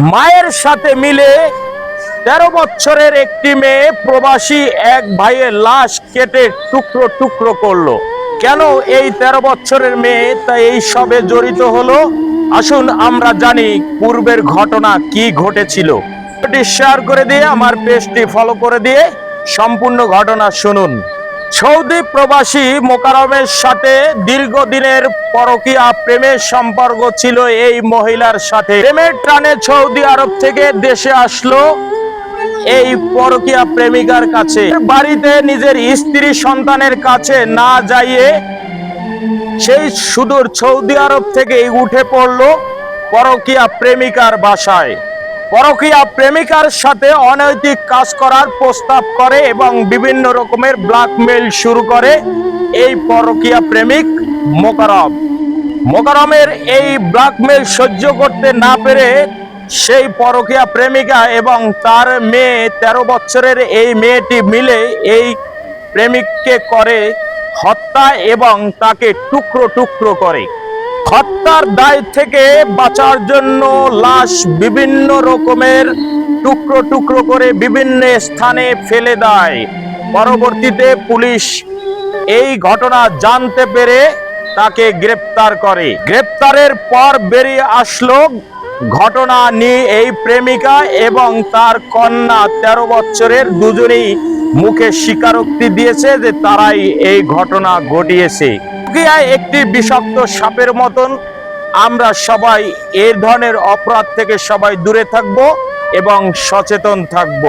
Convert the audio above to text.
মায়ের সাথে মিলে 13 বছরের একটি মেয়ে প্রবাসী এক ভাইয়ের লাশ কেটে টুকরো টুকরো করলো। কেন এই 13 বছরের মেয়ে তা এই সবে জড়িত হলো? আসুন আমরা জানি পূর্বের ঘটনা কি ঘটেছিল। ভিডিওটি শেয়ার করে দিয়ে আমার পেজটি ফলো করে দিয়ে সম্পূর্ণ ঘটনা শুনুন। সৌদি প্রবাসী মোকাররমের সাথে দীর্ঘদিনের পরকীয়া প্রেমের সম্পর্ক ছিল এই মহিলার সাথে। প্রেমের টানে সৌদি আরব থেকে দেশে আসলো এই পরকীয়া প্রেমিকার কাছে। বাড়িতে নিজের স্ত্রী সন্তানের কাছে না যাইয়ে সেই সুদূর সৌদি আরব থেকে উঠে পড়লো পরকীয়া প্রেমিকার বাসায়। পরকীয়া প্রেমিকার সাথে অনৈতিক কাজ করার প্রস্তাব করে এবং বিভিন্ন রকমের ব্ল্যাকমেইল শুরু করে এই পরকীয়া প্রেমিক মোকাররমের এই ব্ল্যাকমেইল সহ্য করতে না পেরে সেই পরকীয়া প্রেমিকা এবং তার মেয়ে 13 বছরের এই মেয়েটি মিলে এই প্রেমিককে করে হত্যা এবং তাকে টুকরো টুকরো করে। হত্যার দায় থেকে বাঁচার জন্য লাশ বিভিন্ন রকমের টুকরো টুকরো করে বিভিন্ন স্থানে ফেলে দেয়। পরবর্তীতে পুলিশ এই ঘটনা জানতে পেরে তাকে গ্রেপ্তার করে। গ্রেপ্তারের পর বেরিয়ে আসলো ঘটনা নিয়ে এই প্রেমিকা এবং তার কন্যা 13 বছরের দুজনেই মুখে স্বীকারোক্তি দিয়েছে যে তারাই এই ঘটনা ঘটিয়েছে। একটি বিষাক্ত সাপের মতন আমরা সবাই এই ধরনের অপরাধ থেকে সবাই দূরে থাকব এবং সচেতন থাকব।